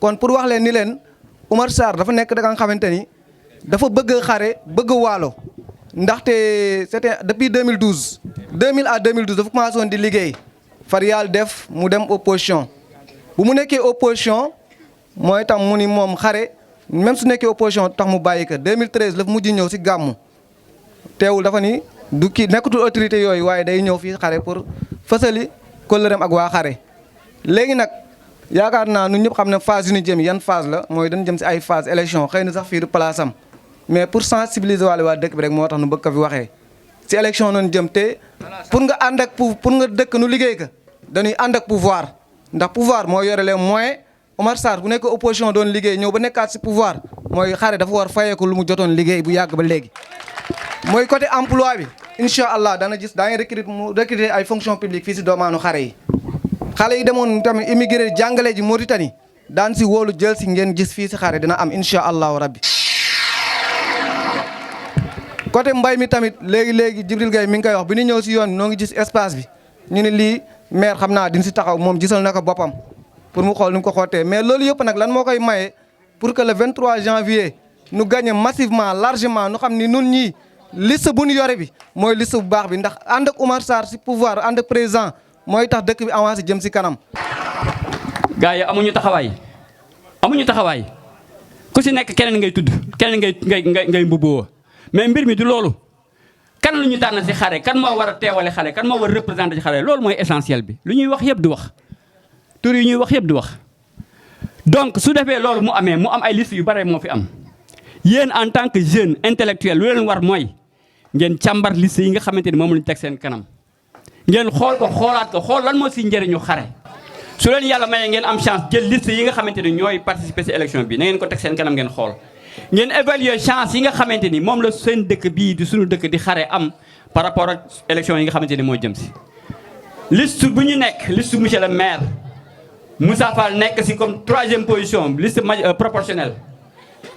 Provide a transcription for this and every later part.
kon pour wax leen ni leen Oumar Sarr dafa nekk da nga xamante ni dafa bëgg xare bëgg waalo ndaxte c'était depuis 2012 2000 à 2012 dafa commencé woon di liggéey far yàlla def mu dem opposition bu mu nekkee opposition mooy tam mu ni moom xare même su nekkee opposition tax mu bàyyi ko 2013 la mujj ñëw si gàmmu teewul dafa ni du kii nekkatul autorité yooyu waaye day ñëw fii xare pour fësali kóllëreem ak waa xare léegi nag yaakaar naa ñun ñëpp xam ne phase yu ñu jëm yan phase la mooy dañu jëm si ay phase élection xëy na sax fii du place am mais pour sensibiliser waale waa dëkk bi rek moo tax nu bëgg ko fi waxee si élection noonu jëm te pour nga ànd ak pour nga dëkk nu liggéey ko dañuy ànd ak pouvoir ndax pouvoir moo yore les moyens Oumar Sarr bu nekk opposition doon liggéey ñëw ba nekkaat si pouvoir mooy xare dafa war fayeeku lu mu jotoon liggéey bu yàgg ba léegi mooy côté emploi bi incha allah dana gis daa ngi recruter ay fonction publique fii si doomaanu xare yi xale yi demoon tamit immigré jàngale ji Mauritanie daan si wóolu jël si ngeen gis fii si xare dina am incha allahu rabbi côté mbay mi tamit léegi Jibril Gaye mi ngi koy wax bi ñu ñëw si yoon bi noo ngi gis espace bi ñu ne lii maire xam naa dina si taxaw moom gisal na ko boppam pour mu xool nu mu ko xootee mais loolu yëpp nag lan moo koy maye pour que le 23 janvier nu gagné massivement largement nu xam ni nun ñii liste bu ñu yore bi mooy liste bu baax bi ndax ànd ak Oumar Sarr si pouvoir ànd ak président mooy tax dëkk bi avancé jëm si kanam. gars yi amuñu taxawaay ku si nekk keneen ngay tudd keneen ngay mbubboo mais mbir mi du loolu kan lu ñu tànn si xare kan moo war a teewale xare kan moo war a représenté ci xare loolu mooy essentiel bi lu ñuy wax yëpp du wax tur yi ñuy wax yëpp du wax. donc su defee loolu mu amee mu am ay liste yu bare moo fi am yéen en tant que jeune intellectuel lu leen war mooy ngeen càmbar liste yi nga xamante ni moom lañu teg seen kanam ngeen xool ko xoolaat ko xool lan moo si njëriñu xare. su leen yàlla mayee ngeen am chance jël liste yi nga xamante ni ñooy participer si élection bi na ngeen ko teg seen kanam ngeen xool ngeen évaluer chance yi nga xamante ni moom la seen dëkk bii di suñu dëkk di xare am par rapport ak élection yi nga xamante ni moo jëm si. liste bu ñu nekk liste monsieur le maire Moussa Fall nekk si comme 3e position liste proportionnelle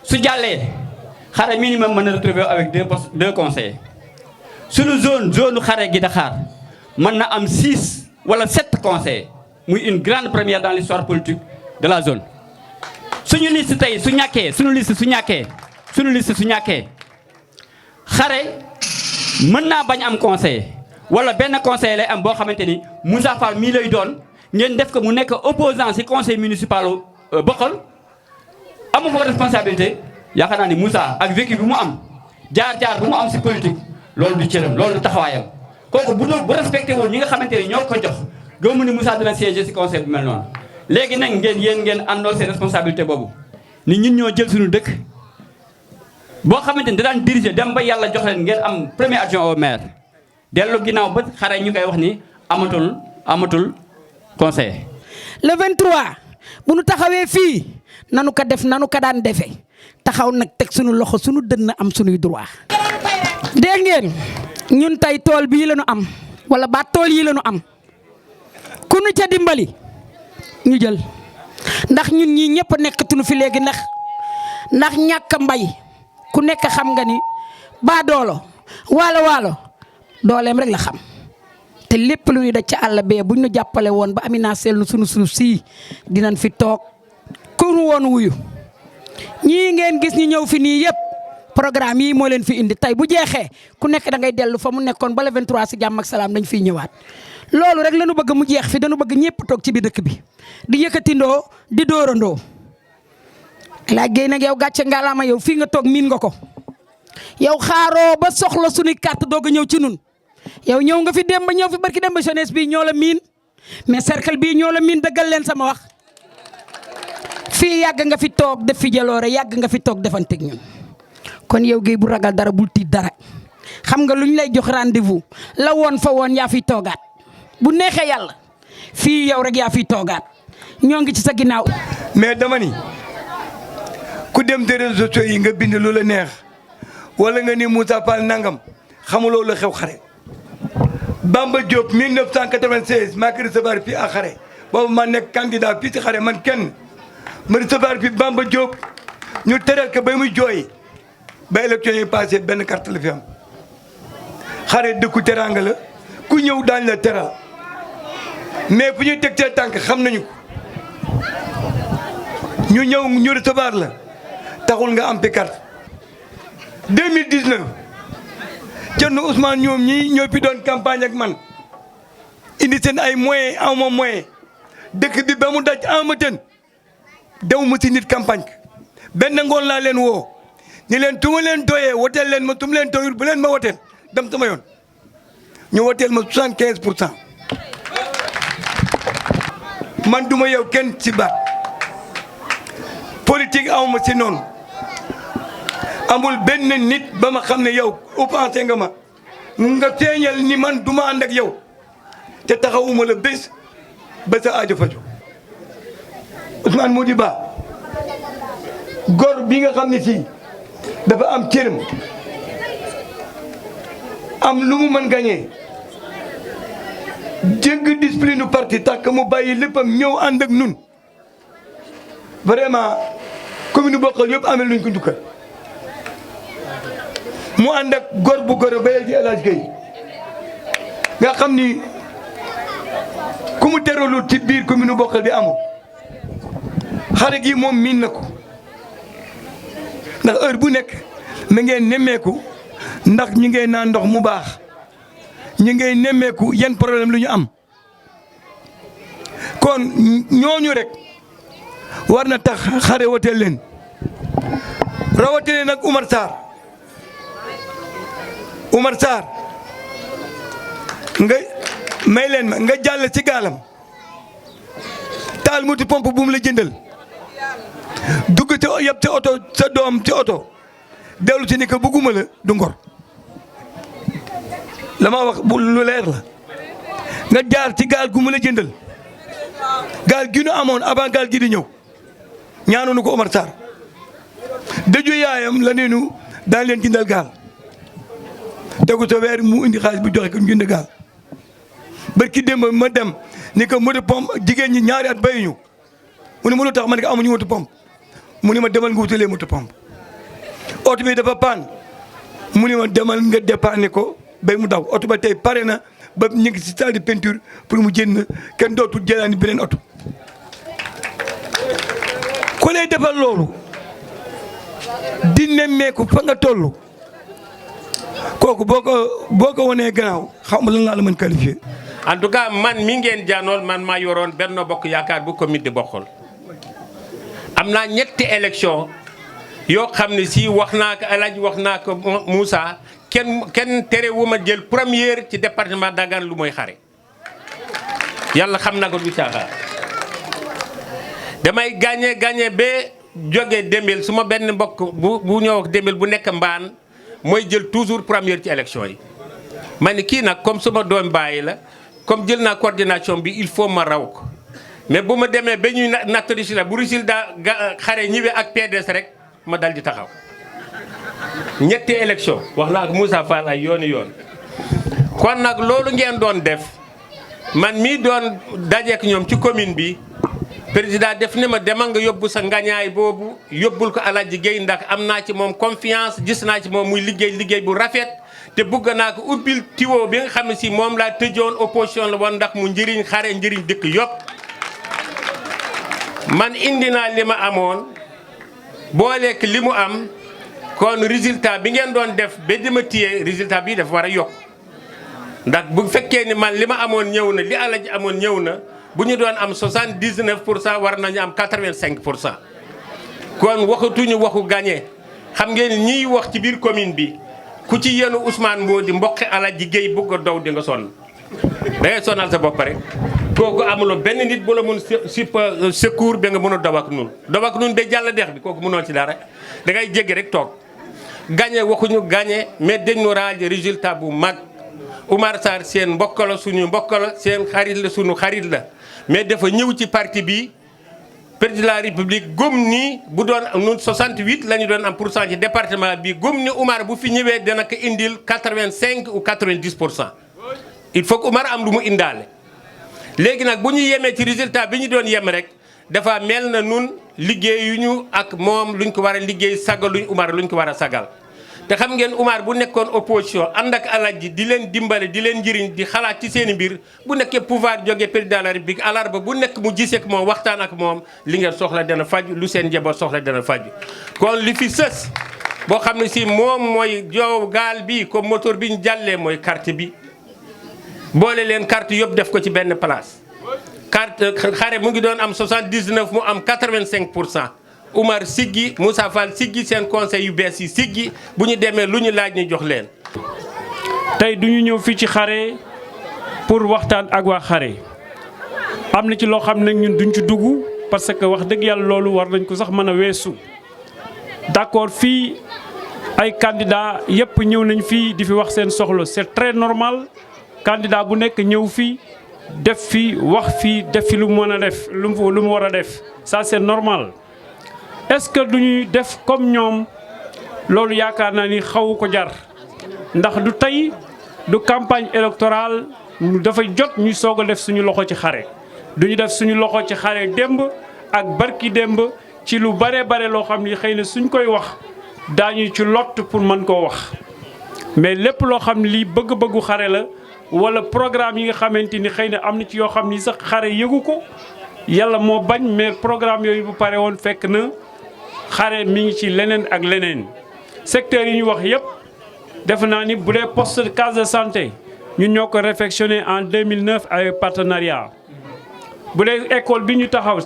su jàllee xare minimum mën na retrouver avec 2 conseillers. suñu zone xare gi Dakar mën na am 6 wala 7 conseillers. muy une grande première dans l'histoire politique de la zone suñu liste tey su ñàkkee suñu liste su ñàkkee xare mën naa bañ am conseil wala benn conseil lay am boo xamante ni Moussa Fall mii lay doon ngeen def ko mu nekk opposant ci conseil municipal Bokhol amu fa responsabilité yaakaar naa ni Moussa ak vécu bi mu am jaar-jaar bu mu am ci politique loolu du cëram loolu du taxawaayam kooku bu respecté wul ñi nga xamante ni ñoo ko jox gëmu ni Moussa dina siéger ci conseil bu mel noonu léegi nag ngeen àndoo seen responsabilité boobu ni ñun ñoo jël suñu dëkk boo xamante ni da daan diriger dem ba yàlla jox leen ngeen am premier adjoint au maire dellu ginnaaw ba xare ñu koy wax ni amatul conseil. le 23 bu nu taxawee fii nanu ko def nanu ko daan defee taxaw nag teg suñu loxo suñu dënn am suñuy droit. dégg ngeen ñun tey tool bii la ñu am wala ba tool yi la ñu am. ku nu ca dimbali ñu jël ndax ñun ñii ñëpp nekkatuñu fi léegi ndax ñàkk mbay ku nekk xam nga ni baa doolo waalo dooleem rek la xam te lépp lu ñuy daj ca àll bee buñ ñu jàppale woon ba Amina seel nu sunu suuf sii dinañ fi toog ku nu woon wuyu ñii ngeen gis ñu ñëw fi nii yëpp programme yii moo leen fi indi tey bu jeexee ku nekk da ngay dellu fa mu nekkoon ba le 23 si jàmm ak salaam dañ fiy ñëwaat. loolu rek lañu bëgg mu jeex fi dañu bëgg ñëpp toog ci biir dëkk bi di yëkkatindoo di dóorandoo laaj géey nag yow gàcce ngalaama yow fii nga toog miin nga ko yow xaaroo ba soxla suñuy carte doog a ñëw ci nun yow ñëw nga fi démb ñëw fi barki démb jeunesse bii ñoo la miin mais cercle bii ñoo la miin dëggal leen sama wax fii yàgg nga fi toog def fi jaloore yàgg nga fi toog defanteeg ñun kon yow géey bu ragal dara bul tiit dara xam nga lu ñu lay jox rendez-vous la woon fa woon yaa fi toogaat bu neexee yàlla fii yow rek yaa fi toogaat ñoo ngi ci sa ginnaaw. mais dama ni ku dem te réseaux sociaux yi nga bind lu la neex wala nga ni Moussa Fall nangam xamuloo la xew xare. Bamba Diop 1996 maa ngi recevoir fii à xare boobu ma nekk candidat fii ci xare man kenn ma recevoir fii Bamba Diop ñu teral ko ba muy jooy ba élection yi passé benn carte la fi am xare dëkku teraanga la ku ñëw daañ la teral mais fu ñuy teg seen tànk xam nañu ko ñu ñëw ñu recevoir la taxul nga am carte 2019 Thierno Ousmane ñoom ñii ñoo fi doon campagne ak man indi seen ay moyens aw ma moyen dëkk bi ba mu daj ama ten dew ma si nit campagne benn ngoon laa leen woo ni leen tu ma leen doyee woteel leen ma tu ma leen doyul bu leen ma woteel dem sama yoon ñu woteel ma 75% man duma yow kenn ci baat politique aw ma si noonu amul benn nit ba ma xam ne yow uppensé nga ma nga feeñal ni man duma ànd ak yow te taxawuma la bés ba sa aajo faju Ousmane Modibo góor bi nga xam ne si dafa am cëram am lu mu mën gañee jégg discipline parti tàkk mu bàyyi léppam ñëw ànd ak nun vraiment commune Bokhol yëpp amee luñ ko njukkal mu ànd ak góor bu góor ba ci El Hadj Gueye nga xam ni ku mu teralul ci biir commune Bokhol bi amul xare gi moom miin na ko ndax heure bu nekk ma ngeen nemmeeku ndax ñi ngay naan ndox mu baax ñi ngay nemmeeku yan problème lu ñu am kon ñooñu rek war na tax xare woteel leen rawatee nag Oumar Sarr nga may leen ma nga jàll ci gaalam taal muti pompe bu mu la jëndal dugg ci yëpp ci oto sa doom ci oto dellu ci ni ko bëgguma la du ngor la ma wax bu lu leer la nga jaar ci gaal gu mu la jëndal gaal gi nu amoon avant gaal gi di ñëw ñaanoonu ko Oumar Sarr dëju yaayam la neenu daan leen jëndal gaal tegu sa weer mu indi xaalis bu joxe ko ñu jënd gaal barki démb ma dem ni ko moto pompe jigéen ñi ñaari at bayuñu mu ne ma lu tax ma ne ko amuñu moto pompe mu ne ma demal nga wutalee moto pompe oto bi dafa paan mu ne ma demal nga dépanner ko bay mu daw oto ba tey pare na ba ñu ngi si salle de peinture pour mu jënd kenn dootul jëlaani beneen oto ku lay defal loolu di nemmeeku fa nga toll kooku boo ko wanee gannaaw xaw ma lan laa la mën qualifier. en tout cas man mi ngeen jaanool man maa yoroon Benno Bokk Yaakaar bu commune de Bokhol am naa ñetti élection yoo xam ne si wax naa ko El Hadj wax naa ko Moussa kenn tere wu ma jël première ci département Dagana lu mooy xare yàlla xam na ko du caaxaan damay gagné ba jógee Dembel su ma benn mbokk bu ñëw Dembel bu nekk mbaan mooy jël toujours première ci élection yi ma ni kii nag comme suma doom bàyyi la comme jël naa coordination bi il faut ma raw ko mais bu ma demee ba ñuy natt résultat bu résultat xare ñiwee ak PDS rek ma dal di taxaw ñetti élection wax naa ko Moussa Fall ay yooni yoon kon nag loolu ngeen doon def man mii doon dajeek ñoom ci commune bi président def ne ma demal nga yóbbu sa ngañaay boobu yóbbul ko Alaaji Gueye ndax am naa ci moom confiance gis naa ci moom muy liggéey bu rafet te bëgg naa ko ubbil tiwo bi nga xam ne si moom laa tëjoon opposition la woon ndax mu njëriñ xare njëriñ dëkk yëpp man indi naa li ma amoon booleek li mu am kon résultat bi ngeen doon def ba di ma téye résultat bi dafa war a yokk ndax bu fekkee ni man li ma amoon ñëw na li Alaaji amoon ñëw na bu ñu doon am 79% war nañu am 85% kon waxatuñu waxu gagné xam ngeen ñiy wax ci biir commune bi ku ci yenu Ousmane Mbodi mboqi Alaaji Gueye bëgg a daw di nga sonn da ngay sonal sa bopp rek kooku amuloo benn nit bu la mun secours ba nga mën a daw ak nun ba jàll dex bi kooku mënoo ci dara da ngay jéggi rek toog gagné waxuñu gagné mais dañu raaj résultat bu mag Oumar Sarr seen mbokk la suñu mbokk la seen xarit la suñu xarit la mais dafa ñëw ci parti bi président de la république gëm ni bu doon ñun 68 la ñu doon am % ci département bi gëm ni Oumar bu fi ñëwee dana ko indil 85 ou 90%. il faut que Oumar am lu mu indaale léegi nag bu ñu yemee ci résultat bi ñu doon yem rek dafa mel na nun liggéeyuñu ak moom luñ ko war a liggéey sagaluñ Oumar luñ ko war a sagal te xam ngeen Umar bu nekkoon opposition ànd ak Alaaji di leen dimbale di leen njëriñ di xalaat ci seen i mbir bu nekkee pouvoir jógee président de la République alarba bu nekk mu gisee ak moom waxtaan ak moom li ngeen soxla dana faj lu seen njaboot soxla dana faj kon li fi sës boo xam ne si moom mooy jow gaal bi comme moteur bi ñu jàllee mooy carte bi boole leen carte yëpp def ko ci benn place carte xare mu ngi doon am 79 mu am 85%. Umar siggi Moussa Fall siggi seen conseil yu bees yi siggi bu ñu demee lu ñu laaj ñu jox leen. tey du ñu ñëw fii ci xare pour waxtaan ak waa xare am na ci loo xam ne ñun duñ ci dugg parce que wax dëgg yàlla loolu war nañ ko sax mën a weesu d'accord fii ay candidat yëpp ñëw nañ fii di fi wax seen soxla c'est très normal candidat bu nekk ñëw fii def fi wax fii def fi lu mu mën a def lu mu war a def ça c'est normal. est-ce que du ñuy def comme ñoom loolu yaakaar naa ni xawu ko jar ndax du tey du campagne électorale dafay jot ñuy soog a def suñu loxo ci xare du ñu def suñu loxo ci xare démb ak barki démb ci lu bare bare loo xam ni xëy na suñ koy wax daañu ci lott pour mën koo wax mais lépp loo xam ne lii bëgg-bëggu xare la wala programme yi nga xamante ni xëy na am na ci yoo xam ni sax xare yëgu ko yàlla moo bañ mais programme yooyu bu pare woon fekk na xare mi ngi ci leneen ak leneen secteur yi ñu wax yëpp defe naa ni bu dee poste de case de santé ñun ñoo ko réfectionné en 2009 avec partenariat bu dee école bi ñu taxaw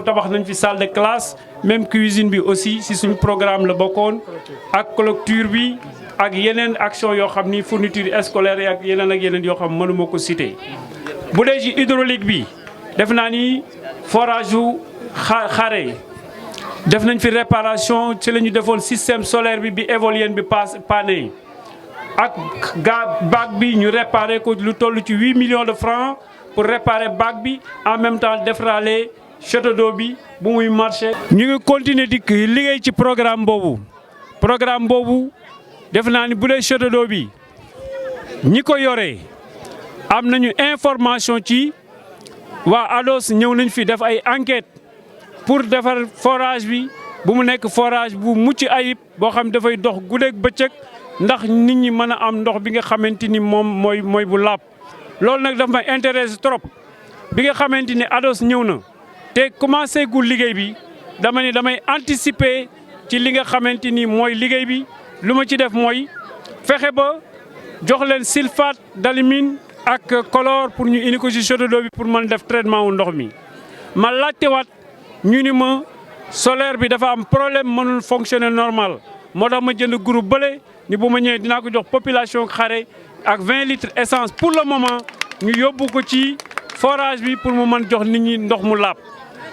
tabax nañ fi salle de classe même cuisine bi aussi si suñu programme la bokkoon ak clôture bi ak yeneen action yoo xam ni fourniture scolaire yi ak yeneen yoo xam mënuma ko citer. bu dee ci hydraulique bi defe naa ni forage yu xare def nañ fi réparation ci la ñu defoon système solaire bi éolienne bi pané ak bac bi ñu réparé ko lu toll ci 8 millions de francs pour réparer bac bi en même temps defaraale château d'eau bi bu muy marché. ñu ngi continuer di liggéey ci programme boobu def naa ni bu dee château d'eau bi ñi ko yoree am nañu information ci waa ADOS ñëw nañ fi def ay enquête pour defar forage bi bu mu nekk forage bu mucc ayib boo xam dafay dox guddeeg bëccëg ndax nit ñi mën a am ndox bi nga xamante ni moom mooy bu laab. loolu nag daf ma intéresse trop bi nga xamante ni ADOS ñëw na te commencé gu liggéey bi dama ne damay anticiper ci li nga xamante ni mooy liggéey bi lu ma ci def mooy fexe ba jox leen sulfate d'alumine ak chlore pour ñu indi ko ci château d'eau bi pour mën def traitement wu ndox mi. ma laajtewaat ñu ni ma solaire bi dafa am problème mënul fonctionner normal moo tax ma jënd groupe bële ni bu ma ñëwee dinaa ko jox population xare ak 20 litres essence pour le moment ñu yóbbu ko ci forage bi pour mu mën jox nit ñi ndox mu laab.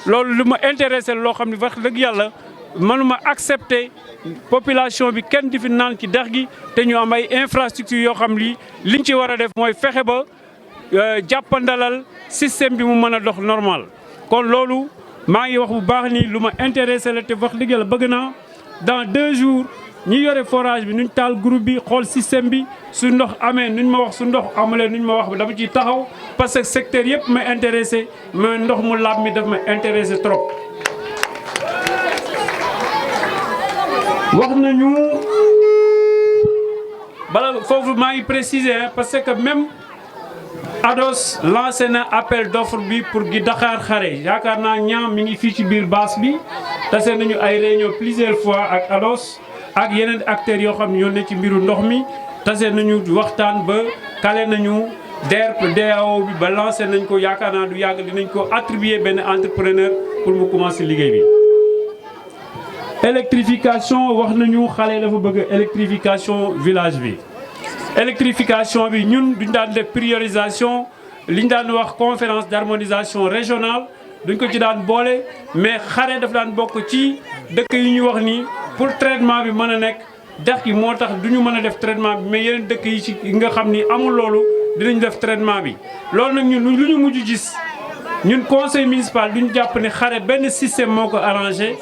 loolu lu ma intéressé loo xam ne wax dëgg yàlla mënuma accepter population bi kenn di fi naan ci dex gi te ñu am ay infrastructures yoo xam li liñ ci war a def mooy fexe ba jàppandalal système bi mu mën a dox normal. kon loolu maa ngi wax bu baax ni lu ma intéressé la te wax dëgg yàlla bëgg naa dans 2 jours ñi yore forage bi nuñ taal groupe bi xool système bi su ndox amee nuñ ma wax su ndox amulee nuñ ma wax dama ciy taxaw parce que secteur yëpp ma intéressé mais ndox mu laab mi daf ma intéressé trop. wax nañu bala foofu maa ngi préciser parce que même ADOS lancé na appel d'offre bi pour gi Dakar xare yaakaar naa ñaam mi ngi fii ci biir base bi tase nañu ay réunion plusieurs fois ak ADOS ak yeneen acteurs yoo xam ne ñoo ne ci mbiru ndox mi tase nañu waxtaan ba kale nañu DAO bi ba lancé nañ ko yaakaar naa du yàgg dinañ ko attribuer benn entrepreneur pour mu commencer liggéey bi. électrification wax nañu xale dafa bëgg électrification village bi. électrification bi ñun duñ daan def priorisation liñ daan wax conférence d'harmonisation régionale duñ ko ci daan boole mais xare daf daan bokk ci dëkk yi ñu wax ni pour traitement bi mën a nekk dex gi moo tax duñu mën a def traitement bi mais yeneen dëkk yi ci nga xam ni amul loolu dinañ def traitement bi. loolu nag ñun lu ñu mujj gis ñun conseil municipal duñ jàpp ne xare benn système moo ko arrangé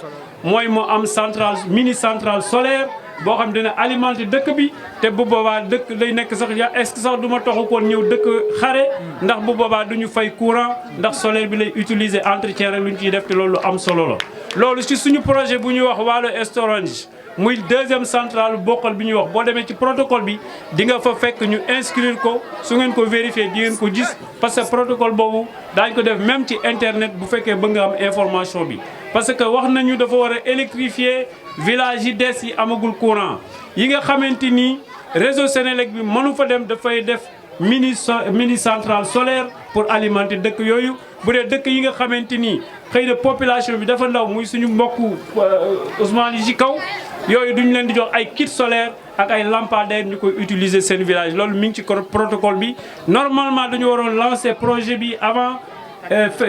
mooy moo am centrale mini centrale solaire. boo xam dina alimenter dëkk bi te bu boobaa dëkk day nekk sax est-ce que sax du ma taxu koon ñëw dëkk xare ndax bu boobaa du ñu fay courant ndax solaire bi lay utiliser entretien rek lu ñu ciy def te loolu am solo la. loolu ci suñu projet bu ñuy wax Waalo Est Orange muy deuxième centrale Bokhol bi ñuy wax boo demee ci protocole bi di nga fa fekk ñu inscrire ko su ngeen ko vérifier di ngeen ko gis parce que protocole boobu daañu ko def même ci internet bu fekkee bëgg nga am information bi. parce que wax nañu dafa war a électrifier village yi des yi amagul courant yi nga xamante ni réseau Sénélec bi mënu fa dem dafay def mini centrale solaire pour alimenter dëkk yooyu bu dee dëkk yi nga xamante ni xëy na population bi dafa ndaw muy suñu mbokku Ousmane yi ci kaw yooyu duñu leen di jox ay kit solaire ak ay lampadaires ñu koy utiliser seen village loolu mi ngi ci protocole bi normalement dañu waroon lancer projet bi avant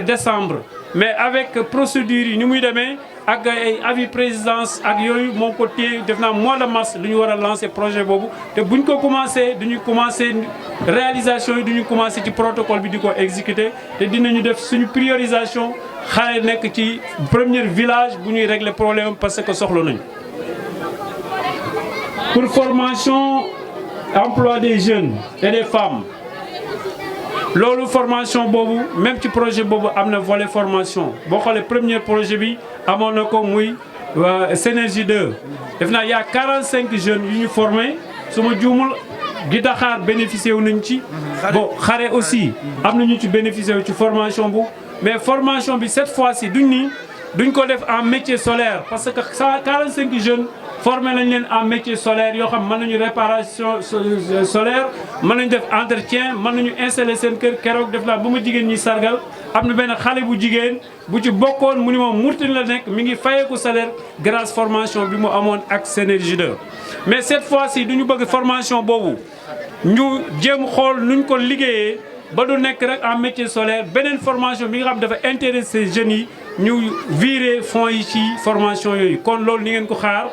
décembre mais avec procédure yi ni muy demee ak ay avis présidence ak yooyu moo ko téye def naa mois de mars lu ñu war a lancer projet boobu te buñ ko commencé duñu commencé réalisation yi duñu commencé ci protocole bi di ko exécuter te dinañu def suñu priorisation xale nekk ci premier village bu ñuy régler problème parce que soxla nañu. pour formation emploi des jeunes et des femmes loolu formation boobu même ci projet boobu am na volet formation boo xoolee premier projet bi amoon na ko muy Synergie 2 def naa y a 45 jeunes yu ñu formé su ma juumul gi Daxaar bénéficié wu nañ ci bon xare aussi am na ñu ci bénéficié wu ci formation bu mais formation bi cette fois-ci duñ ko def en métier solaire parce que 45 jeunes formé nañ leen en métier solaire yoo xam mën nañu réparation solaire mën nañu def entretien mën nañu installer seen kër keroog def naa ba ma jigéen ñi sargal am na benn xale bu jigéen bu ci bokkoon mu ni moom Mourtine la nekk mi ngi fayeeku salaire grâce formation bi mu amoon ak Synergie 2 mais cette fois-ci duñu bëgg formation boobu ñu jéem xool nuñ ko liggéeyee ba du nekk rek en métier solaire beneen formation bi nga xam dafa intéresser jeunes yi ñu virer fonds yi ci formation yooyu kon loolu ni ngeen ko xaar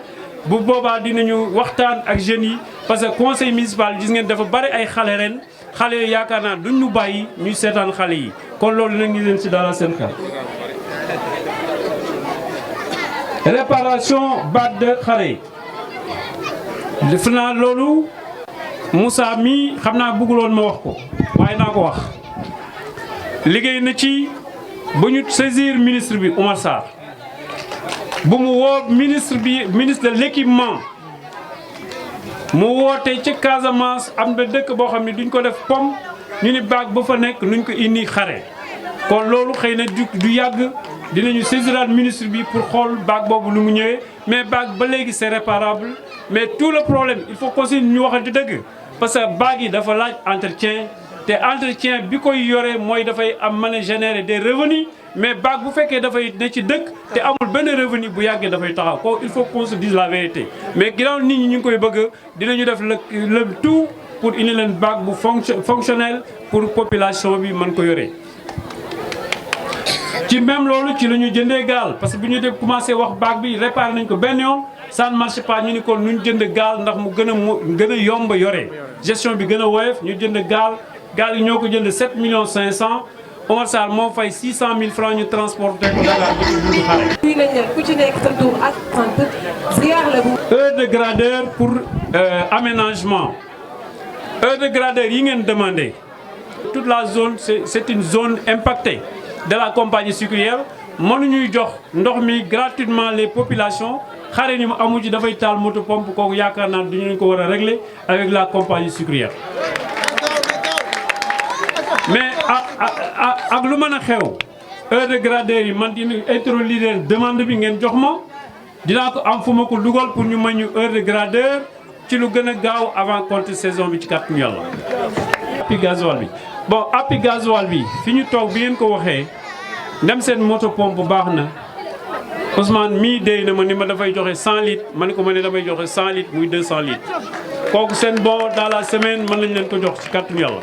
bu boobaa dinañu waxtaan ak jeunes yi parce que conseil municipal gis ngeen dafa bari ay xale ren xale yooyu yaakaar naa duñ ñu bàyyi ñuy seetaan xale yi kon loolu nag ñu leen ci dalal seen xel. réparation batte de xale yi def naa loolu Moussa mi xam naa bëgguloon ma wax ko waaye naa ko wax liggéey na ci ba ñu saisir ministre bi Oumar Sarr bu mu woo ministre de l'équipement mu woote ci Casamance am na dëkk boo xam ne duñ ko def pom ñu ni baag ba fa nekk nuñ ko indi xare kon loolu xëy na du yàgg dinañu saisiraat ministre bi pour xool baag boobu nu mu ñëwee mais baag ba léegi c'est réparable mais tout le problème il faut aussi ñu waxante dëgg parce que baag yi dafa laaj entretien te entretien bi koy yore mooy dafay am mën a générer des revenus mais baag bu fekkee dafay ne ci dëkk te amul benn revenu bu yàggee dafay taxaw ko il faut qu'on se dise la vérité mais ginnaaw nit ñi ñu ngi koy bëgg dinañu def le tout pour indi leen baag bu fonctionnel pour population bi mën ko yore. ci même loolu ci la ñu jëndee gaal parce que bu ñu def commencé wax baag bi réparé nañ ko benn yoon ça ne marche pas ñu ni kon ñu jënd gaal ndax mu gën a yomb yore gestion bi gën a woyof ñu jënd gaal yi ñoo ko jënd 7 millions 500 Oumar Sarr moo fay 600 000 francs ñu transporté ko Dakar ba ci buntu xare. nuyu nañ leen ku ci nekk sa tur ak sant ziar la bu. heure de gradeur pour aménagement heure de gradeur yi ngeen demandé toute la zone c'est une zone impactée de la compagnie sucrière mënuñuy jox ndox mi gratuitement les populations xare ni mu amu ci dafay taal moto pompe kooku yaakaar naa duñu ko war a régler avec la compagnie sucrière. mais ak lu mën a xew heure de gradeur yi man dina introduire demande bi ngeen jox ma dinaa ko am fu ma ko dugal pour ñu mën ñu heure de gradeur ci lu gën a gaaw avant contre saison bi ci kàttanu yàlla. appui gasoil bi bon appui gasoil bi fi ñu toog bi ngeen ko waxee ndem seen moto pompe bu baax na Ousmane mii déy na ma ni ma dafay joxe 100 litres ma ne ko ma ne damay joxe 100 litres muy 200 litres kooku seen bon dans la semaine mën nañ leen ko jox ci kàttanu yàlla.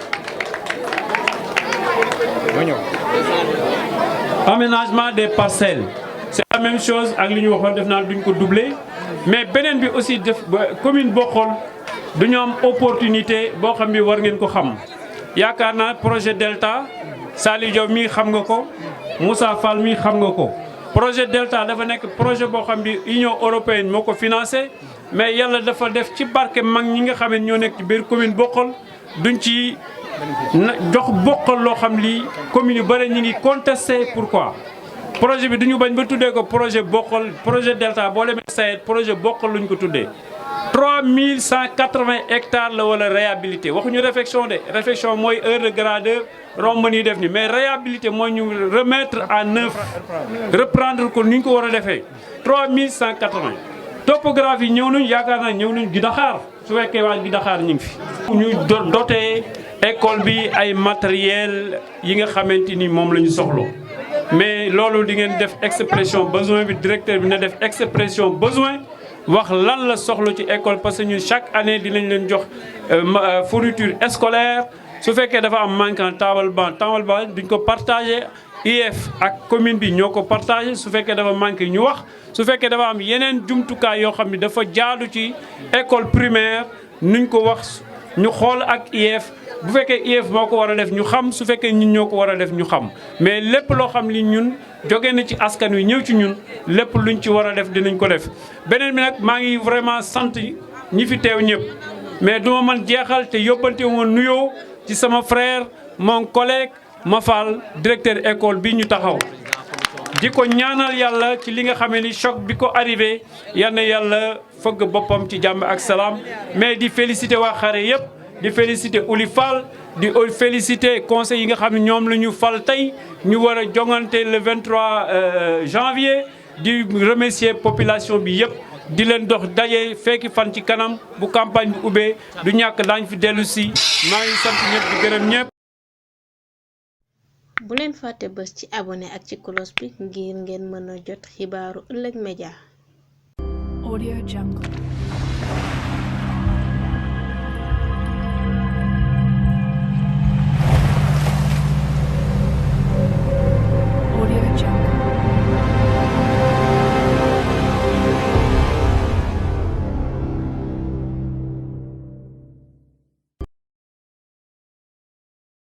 aménagement des parcelles c'est la même chose ak li ñu waxoon def naa duñ ko doubler mais beneen bi aussi def commune Bokhol duñu am opportunité boo xam bi war ngeen ko xam yaakaar naa projet Delta Saliou Diaw mii xam nga ko Moussa Fall mii xam nga ko projet Delta dafa nekk projet boo xam bi Union européenne moo ko financé mais yàlla dafa def ci barke mag ñi nga xam ne ñoo nekk ci biir commune Bokhol duñ ci jox Bokhol loo xam lii commune yu bëri ñi ngi contesté pourquoi projet bi duñu bañ ba tuddee ko projet bokkal projet Delta boo demee Sayed projet bokkal luñ ko tuddee 3180 hectares la wala réhabilité waxuñu réflexion de réflexion mooy heure de grandeur romb nii def ni mais réhabilité mooy ñu remettre à neuf reprendre ko ni ñu ko war a defee 3180 topographie ñëw nañ yaakaar naa ñëw nañ Gidaxaar su fekkee waa Gidaxaar ñu ngi fi. ñu doté école bi ay matériel yi nga xamante ni moom la ñu soxla mais loolu di ngeen def expression besoin bi directeur bi na def expression besoin. wax lan la soxla ci école parce que ñun chaque année dinañ leen jox fourniture scolaire su fekkee dafa am manquant table banc duñ ko partagé IEF ak commune bi ñoo ko partagé su fekkee dafa manqué ñu wax su fekkee dafa am yeneen jumtukaay yoo xam ne dafa jaadu ci école primaire nuñ ko wax ñu xool ak IEF bu fekkee IEF moo ko war a def ñu xam su fekkee ñun ñoo ko war a def ñu xam mais lépp loo xam li ñun jóge na ci askan wi ñëw ci ñun lépp luñ ci war a def dinañ ko def beneen bi nag maa ngi vraiment sant ñi fi teew ñëpp mais duma mën jeexal te yóbbante woon nuyoo ci sama frère mon collègue Mafal directeur école bi ñu taxaw di ko ñaanal yàlla ci li nga xamee ni choc bi ko arrivé yal na yàlla fëgg boppam ci jàmm ak salaam mais di féliciter waa xare yëpp di féliciter Ouli Fall di féliciter conseil yi nga xam ne ñoom la ñu fal tey ñu war a jongante le 23 janvier di remercier population bi yëpp di leen dox daje fekki fan ci kanam bu campagne bi ubbee du ñàkk daañ fi dellu si maa ngi sant ñëpp di gërëm ñëpp. bu leen fàtte bës ci abonné ak ci cloche bi ngir ngeen mën a jot xibaaru Ëllëg Média. Audio Jungle.